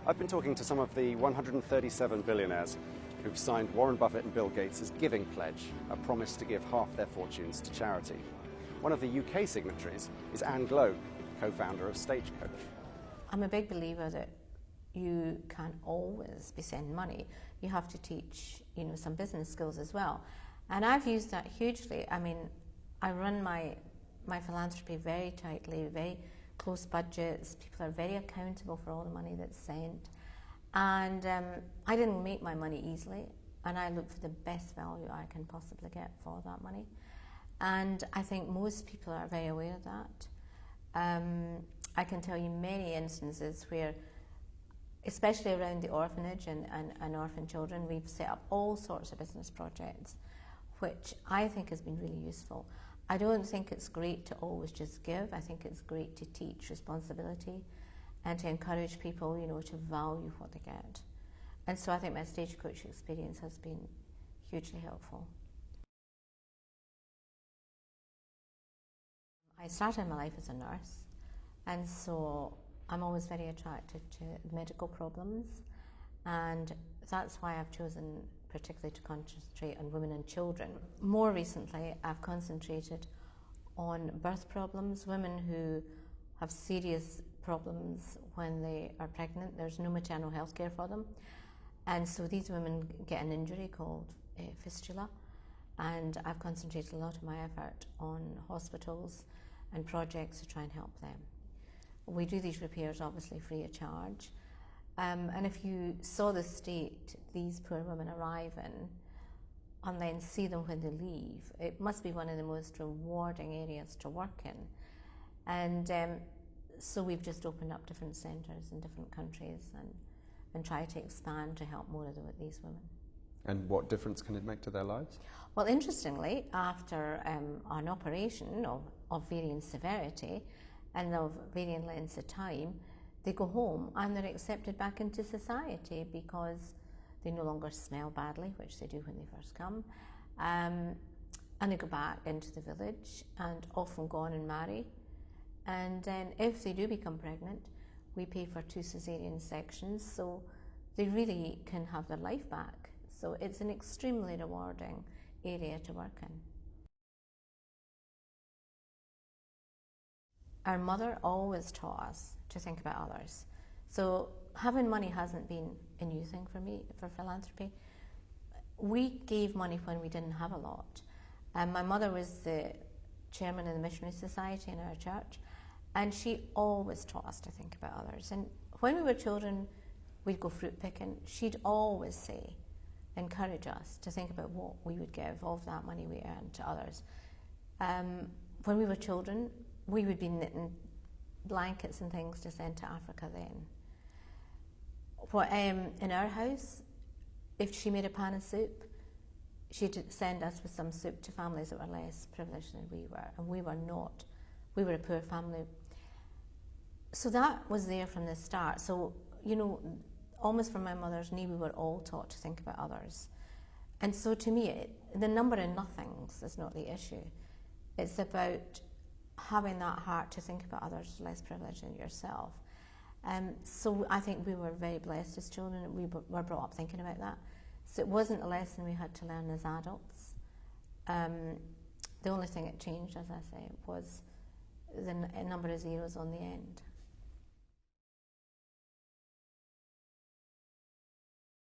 I've been talking to some of the 137 billionaires who've signed Warren Buffett and Bill Gates' Giving Pledge, a promise to give half their fortunes to charity. One of the UK signatories is Anne Globe, co-founder of Stagecoach. I'm a big believer that you can't always be sending money. You have to teach, some business skills as well. And I've used that hugely. I mean, I run my philanthropy very tightly, very close budgets. People are very accountable for all the money that's sent. And I didn't make my money easily, and I look for the best value I can possibly get for that money. And I think most people are very aware of that. I can tell you many instances where, especially around the orphanage and orphan children, we've set up all sorts of business projects, which I think has been really useful. I don't think it's great to always just give. I think it's great to teach responsibility and to encourage people, to value what they get. And so I think my Stagecoach experience has been hugely helpful. I started my life as a nurse, and so I'm always very attracted to medical problems, and that's why I've chosen particularly to concentrate on women and children. More recently, I've concentrated on birth problems, women who have serious problems when they are pregnant. There's no maternal health care for them, and so these women get an injury called fistula, and I've concentrated a lot of my effort on hospitals and projects to try and help them. We do these repairs obviously free of charge, and if you saw the state these poor women arrive in and then see them when they leave, it must be one of the most rewarding areas to work in. And so we've just opened up different centres in different countries and try to expand to help more of these women. And what difference can it make to their lives? Well, interestingly, after an operation of varying severity and of varying lengths of time, they go home and they're accepted back into society because they no longer smell badly, which they do when they first come, and they go back into the village and often go on and marry. And then if they do become pregnant, we pay for 2 caesarean sections, so they really can have their life back. So it's an extremely rewarding area to work in. Our mother always taught us to think about others. So having money hasn't been a new thing for me, for philanthropy. We gave money when we didn't have a lot. My mother was the chairman of the Missionary Society in our church, and she always taught us to think about others. And when we were children, we'd go fruit picking. She'd always encourage us to think about what we would give of that money we earned to others. When we were children, we would be knitting blankets and things to send to Africa then. In our house, if she made a pan of soup, she'd send us with some soup to families that were less privileged than we were, and we were not. We were a poor family. So that was there from the start. So, almost from my mother's knee, we were all taught to think about others. And so to me, the number of nothings is not the issue. It's about having that heart to think about others less privileged than yourself. So I think we were very blessed as children, and we were brought up thinking about that. So it wasn't a lesson we had to learn as adults. The only thing that changed, as I say, was the number of zeros on the end.